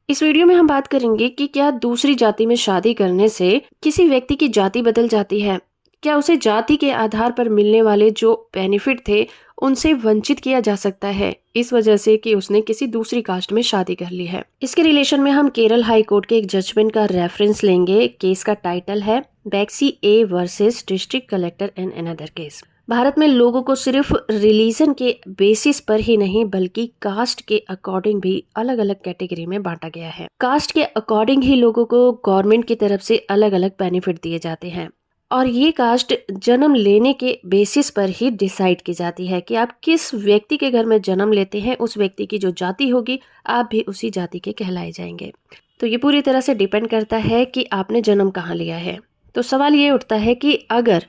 इस वीडियो में हम बात करेंगे कि क्या दूसरी जाति में शादी करने से किसी व्यक्ति की जाति बदल जाती है। क्या उसे जाति के आधार पर मिलने वाले जो बेनिफिट थे उनसे वंचित किया जा सकता है इस वजह से कि उसने किसी दूसरी कास्ट में शादी कर ली है। इसके रिलेशन में हम केरल हाई कोर्ट के एक जजमेंट का रेफरेंस लेंगे। केस का टाइटल है Baxi A versus district collector and another case. Bharat में लोगों को सिर्फ रिलीजन के बेसिस पर ही नहीं बल्कि कास्ट के अकॉर्डिंग भी अलग अलग कैटेगरी में बांटा गया है। कास्ट के अकॉर्डिंग ही लोगों को गवर्नमेंट की तरफ से अलग अलग बेनिफिट दिए जाते हैं और ये कास्ट जन्म लेने के बेसिस पर ही डिसाइड की जाती है कि आप किस व्यक्ति के घर में जन्म लेते हैं, उस व्यक्ति की जो जाति होगी आप भी उसी जाति के कहलाए जाएंगे। तो ये पूरी तरह से डिपेंड करता है कि आपने जन्म कहाँ लिया है। तो सवाल ये उठता है कि अगर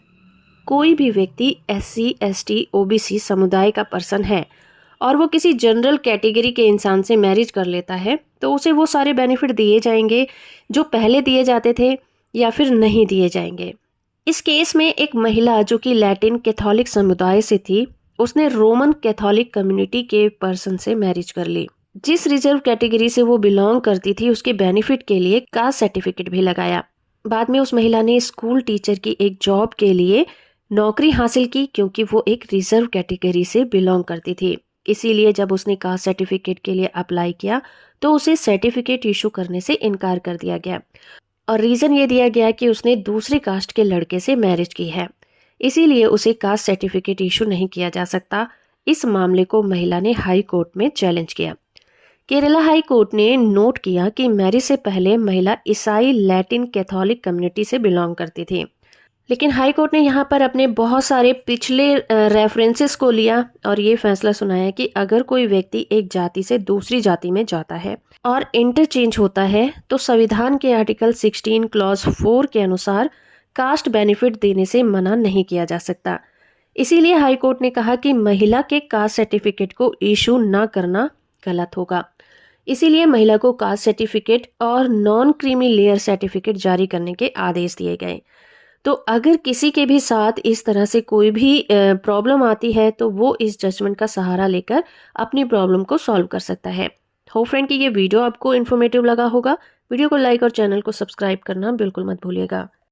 कोई भी व्यक्ति SC ST OBC समुदाय का पर्सन है और वो किसी जनरल कैटेगरी के इंसान से मैरिज कर लेता है तो उसे वो सारे बेनिफिट दिए जाएंगे जो पहले दिए जाते थे या फिर नहीं दिए जाएंगे। इस केस में एक महिला जो कि लैटिन कैथोलिक समुदाय से थी, उसने रोमन कैथोलिक कम्युनिटी के पर्सन से मैरिज कर ली। जिस रिजर्व कैटेगरी से वो बिलोंग करती थी उसके बेनिफिट के लिए कास्ट सर्टिफिकेट भी लगाया। बाद में उस महिला ने स्कूल टीचर की एक जॉब के लिए नौकरी हासिल की क्योंकि वो एक रिजर्व कैटेगरी से बिलोंग करती थी। इसीलिए जब उसने कास्ट सर्टिफिकेट के लिए अप्लाई किया तो उसे सर्टिफिकेट इशू करने से इनकार कर दिया गया और रीजन ये दिया गया कि उसने दूसरे कास्ट के लड़के से मैरिज की है, इसीलिए उसे कास्ट सर्टिफिकेट इशू नहीं किया जा सकता। इस मामले को महिला ने हाई कोर्ट में चैलेंज किया। केरला हाई कोर्ट ने नोट किया कि मैरिज से पहले महिला ईसाई लैटिन कैथोलिक कम्युनिटी से बिलोंग करती थी, लेकिन हाई कोर्ट ने यहाँ पर अपने बहुत सारे पिछले रेफरेंसेस को लिया और ये फैसला सुनाया कि अगर कोई व्यक्ति एक जाति से दूसरी जाति में जाता है और इंटरचेंज होता है तो संविधान के आर्टिकल 16 क्लॉज 4 के अनुसार कास्ट बेनिफिट देने से मना नहीं किया जा सकता। इसीलिए हाई कोर्ट ने कहा कि महिला के कास्ट सर्टिफिकेट को इशू न करना गलत होगा। इसीलिए महिला को कास्ट सर्टिफिकेट और नॉन क्रीमी लेयर सर्टिफिकेट जारी करने के आदेश दिए गए। तो अगर किसी के भी साथ इस तरह से कोई भी प्रॉब्लम आती है तो वो इस जजमेंट का सहारा लेकर अपनी प्रॉब्लम को सॉल्व कर सकता है। होप फ्रेंड कि ये वीडियो आपको इन्फॉर्मेटिव लगा होगा। वीडियो को लाइक और चैनल को सब्सक्राइब करना बिल्कुल मत भूलिएगा।